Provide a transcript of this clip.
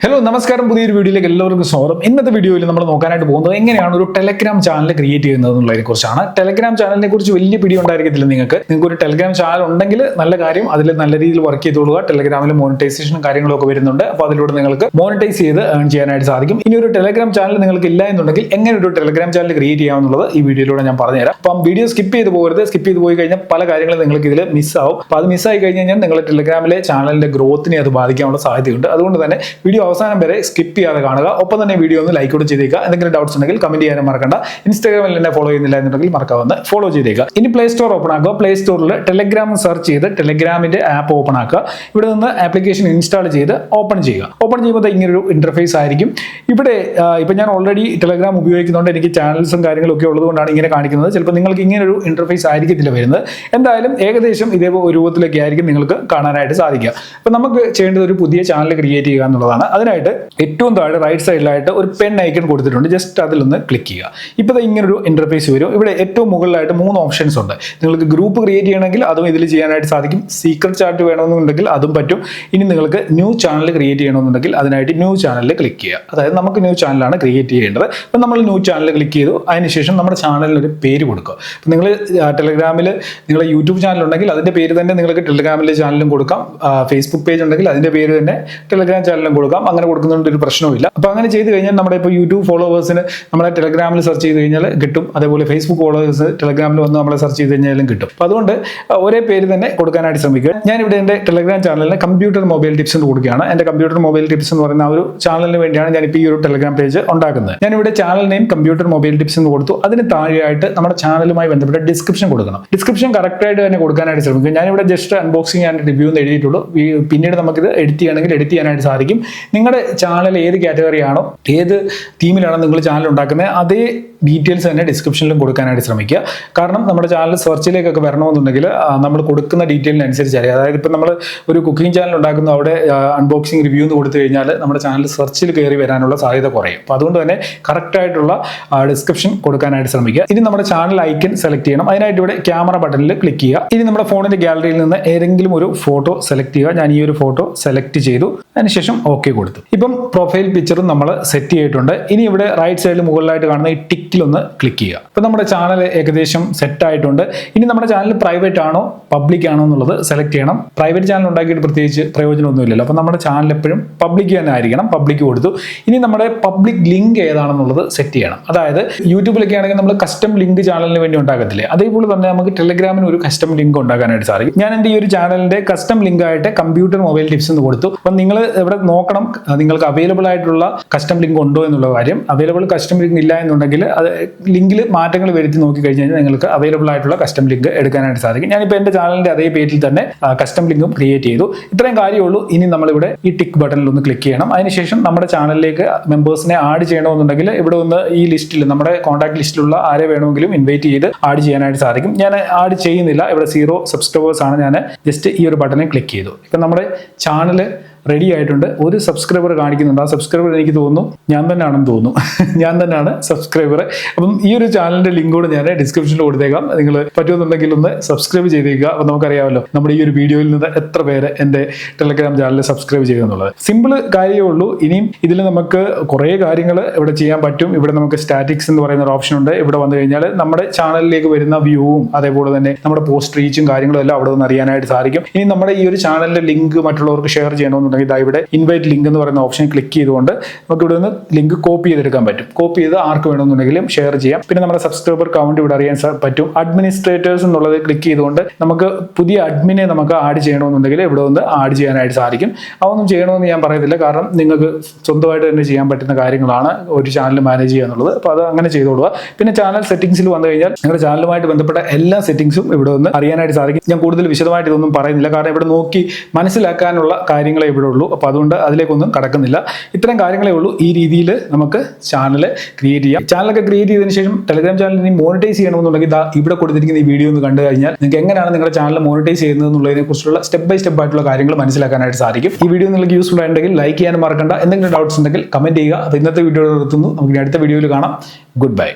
Hello നമസ്കാരം, പുതിയൊരു വീഡിയോയിലേക്ക് എല്ലാവർക്കും സ്വാഗതം. ഇന്നത്തെ വീഡിയോയിൽ നമ്മൾ നോക്കാനായിട്ട് പോകുന്നത് എങ്ങനെയാണ് ഒരു ടെലഗ്രാം ചാനൽ ക്രിയേറ്റ് ചെയ്യുന്നത് എന്നുള്ളതിനെ കുറിച്ചാണ്. ടെലഗ്രാം ചാനലിനെ കുറിച്ച് വലിയ പിടി ഉണ്ടായിരിക്കത്തില്ല നിങ്ങൾക്ക് ഒരു ടെലഗ്രാം ചാനൽ ഉണ്ടെങ്കിൽ നല്ല കാര്യം, അതിൽ നല്ല രീതിയിൽ വർക്ക് ചെയ്തോളുക. ടെലഗ്രാമിൽ മോണിറ്റൈസേഷനും കാര്യങ്ങളൊക്കെ വരുന്നുണ്ട്. അപ്പോൾ അതിലൂടെ നിങ്ങൾക്ക് മോണിറ്റൈസ് ചെയ്ത് ഏൺ ചെയ്യാനായിട്ട് സാധിക്കും. ഇനി ഒരു ടെലഗ്രാം ചാനൽ നിങ്ങൾക്ക് ഇല്ല എന്നുണ്ടെങ്കിൽ എങ്ങനെ ഒരു ടെലഗ്രാം ചാനൽ ക്രിയേറ്റ് ചെയ്യാമെന്നുള്ളത് ഈ വീഡിയോയിലൂടെ ഞാൻ പറഞ്ഞുതരാം. അപ്പം വീഡിയോ സ്കിപ്പ് ചെയ്ത് പോകരുത്. സ്കിപ്പ് ചെയ്ത് പോയി കഴിഞ്ഞാൽ പല കാര്യങ്ങളും നിങ്ങൾക്ക് ഇതിൽ മിസ്സാവും. അപ്പോൾ അത് മിസ്സായി കഴിഞ്ഞ് കഴിഞ്ഞാൽ നിങ്ങളുടെ ടെലഗ്രാമിലെ ചാനലിന്റെ ഗ്രോത്തിനെ അത് ബാധിക്കാനുള്ള സാധ്യതയുണ്ട്. അതുകൊണ്ട് തന്നെ വീഡിയോ അവസാനം വരെ സ്കിപ്പ് ചെയ്യാതെ കാണുക. ഒപ്പം തന്നെ വീഡിയോ ഒന്ന് ലൈക്ക് കൂടെ ചെയ്തേക്കുക. എന്തെങ്കിലും ഡൗട്ട്സ് ഉണ്ടെങ്കിൽ കമന്റ് ചെയ്യാനും മറക്കണ്ട. ഇൻസ്റ്റാഗ്രാമിൽ എന്നെ ഫോളോ ചെയ്യുന്നില്ല എന്നുണ്ടെങ്കിൽ മറക്കാവുന്ന ഫോളോ ചെയ്തേക്കുക. ഇനി പ്ലേ സ്റ്റോർ ഓപ്പൺ ആക്കുക. പ്ലേ സ്റ്റോറിൽ ടെലഗ്രാം സെർച്ച് ചെയ്ത് ടെലഗ്രാമിന്റെ ആപ്പ് ഓപ്പൺ ആക്കുക. ഇവിടെ നിന്ന് ആപ്ലിക്കേഷൻ ഇൻസ്റ്റാൾ ചെയ്ത് ഓപ്പൺ ചെയ്യുക. ഓപ്പൺ ചെയ്യുമ്പോൾ ഇങ്ങനൊരു ഇന്റർഫേസ് ആയിരിക്കും. ഇവിടെ ഇപ്പം ഞാൻ ഓൾറെഡി ടെലഗ്രാം ഉപയോഗിക്കുന്നതുകൊണ്ട് എനിക്ക് ചാനൽസും കാര്യങ്ങളും ഒക്കെ ഉള്ളതുകൊണ്ടാണ് ഇങ്ങനെ കാണിക്കുന്നത്. ചിലപ്പോൾ നിങ്ങൾക്ക് ഇങ്ങനൊരു ഇന്റർഫേസ് ആയിരിക്കത്തില്ല വരുന്നത്. എന്തായാലും ഏകദേശം ഇതേ രൂപത്തിലൊക്കെ ആയിരിക്കും നിങ്ങൾക്ക് കാണാനായിട്ട് സാധിക്കുക. അപ്പം നമുക്ക് ചെയ്യേണ്ടത് ഒരു പുതിയ ചാനൽ ക്രിയേറ്റ് ചെയ്യുക എന്നുള്ളതാണ്. അതിനായിട്ട് ഏറ്റവും താഴെ റൈറ്റ് സൈഡിലായിട്ട് ഒരു പെൻ ഐക്കൺ കൊടുത്തിട്ടുണ്ട്. ജസ്റ്റ് അതിലൊന്ന് ക്ലിക്ക് ചെയ്യുക. ഇപ്പോൾ ഇങ്ങനൊരു ഇന്റർഫേസ് വരും. ഇവിടെ ഏറ്റവും മുകളിലായിട്ട് 3 ഓപ്ഷൻസ് ഉണ്ട്. നിങ്ങൾക്ക് ഗ്രൂപ്പ് ക്രിയേറ്റ് ചെയ്യണമെങ്കിൽ അതും ഇതിൽ ചെയ്യാനായിട്ട് സാധിക്കും. സീക്രട്ട് ചാറ്റ് വേണമെന്നുണ്ടെങ്കിൽ അതും പറ്റും. ഇനി നിങ്ങൾക്ക് ന്യൂ ചാനൽ ക്രിയേറ്റ് ചെയ്യണമെന്നുണ്ടെങ്കിൽ അതിനായിട്ട് ന്യൂ ചാനലിൽ ക്ലിക്ക് ചെയ്യുക. അതായത് നമുക്ക് ന്യൂ ചാനലാണ് ക്രിയേറ്റ് ചെയ്യേണ്ടത്. അപ്പം നമ്മൾ ന്യൂ ചാനൽ ക്ലിക്ക് ചെയ്തു. അതിനുശേഷം നമ്മുടെ ചാനലിന് ഒരു പേര് കൊടുക്കുക. അപ്പം നിങ്ങൾ ടെലഗ്രാമിൽ നിങ്ങളുടെ യൂട്യൂബ് ചാനൽ ഉണ്ടെങ്കിൽ അതിൻ്റെ പേര് തന്നെ നിങ്ങൾക്ക് ടെലഗ്രാമിലെ ചാനലും കൊടുക്കാം. ഫേസ്ബുക്ക് പേജ് ഉണ്ടെങ്കിൽ അതിൻ്റെ പേര് തന്നെ ടെലഗ്രാം ചാനലും കൊടുക്കാം. അങ്ങനെ കൊടുക്കുന്നതുകൊണ്ട് ഒരു പ്രശ്നവുമില്ല. അപ്പോൾ അങ്ങനെ ചെയ്ത് കഴിഞ്ഞാൽ നമ്മുടെ ഇപ്പോൾ യൂട്യൂബ് ഫോളോവേഴ്സിന് നമ്മളെ ടെലഗ്രാമിൽ സെർച്ച് ചെയ്ത് കഴിഞ്ഞാൽ കിട്ടും. അതേപോലെ ഫേസ്ബുക്ക് ഫോളോവേഴ്സ് ടെലഗ്രാമിൽ വന്ന് നമ്മളെ സെർച്ച് ചെയ്ത് കഴിഞ്ഞാലും കിട്ടും. അപ്പോൾ അതുകൊണ്ട് ഒരേ പേര് തന്നെ കൊടുക്കാനായിട്ട് ശ്രമിക്കുക. ഞാനിവിടെ എൻ്റെ ടെലഗ്രാം ചാനലിന് കമ്പ്യൂട്ടർ മൊബൈൽ ടിപ്സ് എന്ന് കൊടുക്കുകയാണ്. എൻ്റെ കമ്പ്യൂട്ടർ മൊബൈൽ ടിപ്സ് എന്ന് പറയുന്ന ആ ഒരു ചാനലിന് വേണ്ടിയാണ് ഞാനിപ്പോൾ ഈ ഒരു ടെലഗ്രാം പേജ് ഉണ്ടാക്കുന്നത്. ഞാനിവിടെ channel name computer mobile tips എന്ന് കൊടുത്തു. അതിന് താഴെയായിട്ട് നമ്മുടെ ചാനലുമായി ബന്ധപ്പെട്ട ഡിസ്ക്രിപ്ഷൻ കൊടുക്കണം. ഡിസ്ക്രിപ്ഷൻ കറക്റ്റായിട്ട് തന്നെ കൊടുക്കാനായിട്ട് ശ്രമിക്കുക. ഞാനിവിടെ ജസ്റ്റ് അൺബോക്സിംഗ് ആൻഡ് റിവ്യൂ എന്ന് എഴുതിയിട്ടുള്ളൂ. പിന്നീട് നമുക്കിത് എഡിറ്റ് ചെയ്യണമെങ്കിൽ എഡിറ്റ് ചെയ്യാനായിട്ട് സാധിക്കും. നിങ്ങളുടെ ചാനൽ ഏത് കാറ്റഗറി ആണോ, ഏത് തീമിലാണോ നിങ്ങൾ ചാനൽ ഉണ്ടാക്കുന്നത്, അതേ ഡീറ്റെയിൽസ് തന്നെ ഡിസ്ക്രിപ്ഷനിലും കൊടുക്കാനായിട്ട് ശ്രമിക്കുക. കാരണം നമ്മുടെ ചാനൽ സെർച്ചിലേക്കൊക്കെ വരണമെന്നുണ്ടെങ്കിൽ നമ്മൾ കൊടുക്കുന്ന ഡീറ്റെയിലിനനുസരിച്ചായിരിക്കും. അതായത് ഇപ്പം നമ്മൾ ഒരു കുക്കിംഗ് ചാനൽ ഉണ്ടാക്കുന്നു, അവിടെ അൺബോക്സിംഗ് റിവ്യൂ എന്ന് കൊടുത്തു കഴിഞ്ഞാൽ നമ്മുടെ ചാനൽ സെർച്ചിൽ കയറി വരാനുള്ള സാധ്യത കുറയും. അപ്പോൾ അതുകൊണ്ട് തന്നെ കറക്റ്റായിട്ടുള്ള ഡിസ്ക്രിപ്ഷൻ കൊടുക്കാനായിട്ട് ശ്രമിക്കുക. ഇനി നമ്മുടെ ചാനൽ ഐക്കൺ സെലക്ട് ചെയ്യണം. അതിനായിട്ട് ഇവിടെ ക്യാമറ ബട്ടണിൽ ക്ലിക്ക് ചെയ്യുക. ഇനി നമ്മുടെ ഫോണിന്റെ ഗാലറിയിൽ നിന്ന് ഏതെങ്കിലും ഒരു ഫോട്ടോ സെലക്ട് ചെയ്യുക. ഞാൻ ഈ ഒരു ഫോട്ടോ സെലക്ട് ചെയ്തു. അതിനുശേഷം ഓക്കെ കൊടുത്തു. ഇപ്പം പ്രൊഫൈൽ പിക്ചറും നമ്മൾ സെറ്റ് ചെയ്തിട്ടുണ്ട്. ഇനി ഇവിടെ റൈറ്റ് സൈഡിൽ മുകളിലായിട്ട് കാണുന്ന ഈ ടിക്കിലൊന്ന് ക്ലിക്ക് ചെയ്യുക. അപ്പോൾ നമ്മുടെ ചാനൽ ഏകദേശം സെറ്റ് ആയിട്ടുണ്ട്. ഇനി നമ്മുടെ ചാനൽ പ്രൈവറ്റ് ആണോ പബ്ലിക് ആണോ എന്നുള്ളത് സെലക്ട് ചെയ്യണം. പ്രൈവറ്റ് ചാനൽ ഉണ്ടാക്കിയിട്ട് പ്രത്യേകിച്ച് പ്രയോജനമൊന്നുമില്ലല്ലോ. അപ്പോൾ നമ്മുടെ ചാനൽ എപ്പോഴും പബ്ലിക് തന്നെ ആയിരിക്കണം. പബ്ലിക് കൊടുത്തു. ഇനി നമ്മുടെ പബ്ലിക് ലിങ്ക് ഏതാണെന്നുള്ളത് സെറ്റ് ചെയ്യണം. അതായത് യൂട്യൂബിലൊക്കെ ആണെങ്കിൽ നമ്മൾ കസ്റ്റം ലിങ്ക് ചാനലിന് വേണ്ടി ഉണ്ടാക്കത്തില്ലേ, അതേപോലെ തന്നെ നമുക്ക് ടെലഗ്രാമിന് ഒരു കസ്റ്റം ലിങ്ക് ഉണ്ടാക്കാനായിട്ട് സാധിക്കും. ഞാൻ എൻ്റെ ഈ ഒരു ചാനലിന്റെ കസ്റ്റം ലിങ്ക് ആയിട്ട് കമ്പ്യൂട്ടർ മൊബൈൽ ടിപ്സ് എന്ന് കൊടുത്തു. അപ്പം നിങ്ങൾ ഇവിടെ നോക്കണം നിങ്ങൾക്ക് അവൈലബിൾ ആയിട്ടുള്ള കസ്റ്റം ലിങ്ക് ഉണ്ടോ എന്നുള്ള കാര്യം. അവൈലബിൾ കസ്റ്റം ലിങ്ക് ഇല്ല എന്നുണ്ടെങ്കിൽ അത് ലിങ്കിൽ മാറ്റങ്ങൾ വരുത്തി നോക്കി കഴിഞ്ഞ് കഴിഞ്ഞാൽ നിങ്ങൾക്ക് അവൈലബിൾ ആയിട്ടുള്ള കസ്റ്റം ലിങ്ക് എടുക്കാനായിട്ട് സാധിക്കും. ഞാനിപ്പോൾ എൻ്റെ ചാനലിന്റെ അതേ പേജിൽ തന്നെ കസ്റ്റം ലിങ്കും ക്രിയേറ്റ് ചെയ്തു. ഇത്രയും കാര്യമുള്ളൂ. ഇനി നമ്മളിവിടെ ഈ ടിക്ക് ബട്ടണിൽ ഒന്ന് ക്ലിക്ക് ചെയ്യണം. അതിനുശേഷം നമ്മുടെ ചാനലിലേക്ക് മെമ്പേഴ്സിനെ ആഡ് ചെയ്യണമെന്നുണ്ടെങ്കിൽ ഇവിടെ ഒന്ന് ഈ ലിസ്റ്റിൽ നമ്മുടെ കോൺടാക്ട് ലിസ്റ്റിലുള്ള ആരെ വേണമെങ്കിലും ഇൻവൈറ്റ് ചെയ്ത് ആഡ് ചെയ്യാനായിട്ട് സാധിക്കും. ഞാൻ ആഡ് ചെയ്യുന്നില്ല. ഇവിടെ 0 സബ്സ്ക്രൈബേഴ്സ് ആണ്. ഞാൻ ജസ്റ്റ് ഈ ഒരു ബട്ടണിൽ ക്ലിക്ക് ചെയ്തു. ഇപ്പം നമ്മുടെ ചാനൽ റെഡി ആയിട്ടുണ്ട്. ഒരു സബ്സ്ക്രൈബർ കാണിക്കുന്നുണ്ട്. ആ സബ്സ്ക്രൈബർ എനിക്ക് തോന്നുന്നു ഞാൻ തന്നെയാണെന്ന് തോന്നുന്നു. ഞാൻ തന്നെയാണ് സബ്സ്ക്രൈബർ. അപ്പം ഈ ഒരു ചാനലിന്റെ ലിങ്ക് കൂടെ ഞാൻ ഡിസ്ക്രിപ്ഷനിൽ കൊടുത്തേക്കാം. നിങ്ങൾ പറ്റുമെന്നുണ്ടെങ്കിൽ ഒന്ന് സബ്സ്ക്രൈബ് ചെയ്തേക്കുക. അപ്പം നമുക്കറിയാമല്ലോ നമ്മുടെ ഈ ഒരു വീഡിയോയിൽ നിന്ന് എത്ര പേര് എൻ്റെ ടെലഗ്രാം ചാനൽ സബ്സ്ക്രൈബ് ചെയ്യുന്നുള്ളത്. സിമ്പിൾ കാര്യമേ ഉള്ളൂ. ഇനിയും ഇതിൽ നമുക്ക് കുറേ കാര്യങ്ങൾ ഇവിടെ ചെയ്യാൻ പറ്റും. ഇവിടെ നമുക്ക് സ്റ്റാറ്റിക്സ് എന്ന് പറയുന്ന ഒരു ഓപ്ഷൻ ഉണ്ട്. ഇവിടെ വന്നു കഴിഞ്ഞാൽ നമ്മുടെ ചാനലിലേക്ക് വരുന്ന വ്യൂവും അതേപോലെ തന്നെ നമ്മുടെ പോസ്റ്റ് റീച്ചും കാര്യങ്ങളും എല്ലാം അവിടെ നിന്ന് അറിയാനായിട്ട് സാധിക്കും. ഇനി നമ്മുടെ ഈ ഒരു ചാനലിന്റെ ലിങ്ക് മറ്റുള്ളവർക്ക് ഷെയർ ചെയ്യണമെന്ന് ഇവിടെ ഇൻവൈറ്റ് ലിങ്ക് എന്ന് പറയുന്ന ഓപ്ഷൻ ക്ലിക്ക് ചെയ്തുകൊണ്ട് നമുക്ക് ഇവിടെ നിന്ന് ലിങ്ക് കോപ്പി ചെയ്തെടുക്കാൻ പറ്റും. കോപ്പി ചെയ്ത് ആർക്ക് വേണമെന്നുണ്ടെങ്കിലും ഷെയർ ചെയ്യാം. പിന്നെ നമ്മുടെ സബ്സ്ക്രൈബർ കൗണ്ട് ഇവിടെ അറിയാൻ പറ്റും. അഡ്മിനിസ്ട്രേറ്റേഴ്സ് എന്നുള്ളത് ക്ലിക്ക് ചെയ്തുകൊണ്ട് നമുക്ക് പുതിയ അഡ്മിനെ നമുക്ക് ആഡ് ചെയ്യണമെന്നുണ്ടെങ്കിൽ ഇവിടെ ഒന്ന് ആഡ് ചെയ്യാനായിട്ട് സാധിക്കും. അതൊന്നും ചെയ്യണമെന്ന് ഞാൻ പറയത്തില്ല. കാരണം നിങ്ങൾക്ക് സ്വന്തമായിട്ട് തന്നെ ചെയ്യാൻ പറ്റുന്ന കാര്യങ്ങളാണ് ഒരു ചാനൽ മാനേജ് ചെയ്യുക എന്നുള്ളത്. അപ്പോൾ അത് അങ്ങനെ ചെയ്തോളുക. പിന്നെ ചാനൽ സെറ്റിംഗ്സിൽ വന്നു കഴിഞ്ഞാൽ നിങ്ങളുടെ ചാനലുമായിട്ട് ബന്ധപ്പെട്ട എല്ലാ സെറ്റിംഗ്സും ഇവിടെ ഒന്ന് അറിയാനായിട്ട് സാധിക്കും. ഞാൻ കൂടുതൽ വിശദമായിട്ട് ഇതൊന്നും പറയുന്നില്ല. കാരണം ഇവിടെ നോക്കി മനസ്സിലാക്കാനുള്ള കാര്യങ്ങളെ ഇവിടെ ഉള്ളൂ. അപ്പോൾ അതുകൊണ്ട് അതിലേക്കൊന്നും കടക്കുന്നില്ല. ഇത്തരം കാര്യങ്ങളേ ഉള്ളൂ. ഈ രീതിയിൽ നമുക്ക് ചാനൽ ക്രിയേറ്റ് ചെയ്യാം. ചാനലൊക്കെ ക്രിയേറ്റ് ചെയ്തതിനു ശേഷം ടെലഗ്രാം ചാനൽ ഇനി മോണിറ്റൈസ് ചെയ്യണമെന്നുണ്ടെങ്കിൽ ഇവിടെ കൊടുത്തിരിക്കുന്ന ഈ വീഡിയോ ഒന്ന് കണ്ടു കഴിഞ്ഞാൽ നിങ്ങൾക്ക് എങ്ങനെയാണ് നിങ്ങളുടെ ചാനൽ മോണിറ്റൈസ് ചെയ്യുന്നത് എന്നുള്ളതിനെ കുറിച്ചുള്ള സ്റ്റെപ്പ് ബൈ സ്റ്റെപ്പ് ആയിട്ടുള്ള കാര്യങ്ങൾ മനസ്സിലാക്കാനായിട്ട് സാധിക്കും. ഈ വീഡിയോ നിങ്ങൾക്ക് യൂസ്ഫുൾ ആയിട്ടുണ്ടെങ്കിൽ ലൈക്ക് ചെയ്യാൻ മറക്കണ്ട. എന്തെങ്കിലും ഡൗട്ട്സ് ഉണ്ടെങ്കിൽ കമന്റ് ചെയ്യുക. അപ്പോൾ ഇന്നത്തെ വീഡിയോ നിർത്തുന്നു. നമുക്ക് അടുത്ത വീഡിയോയിൽ കാണാം. Good bye.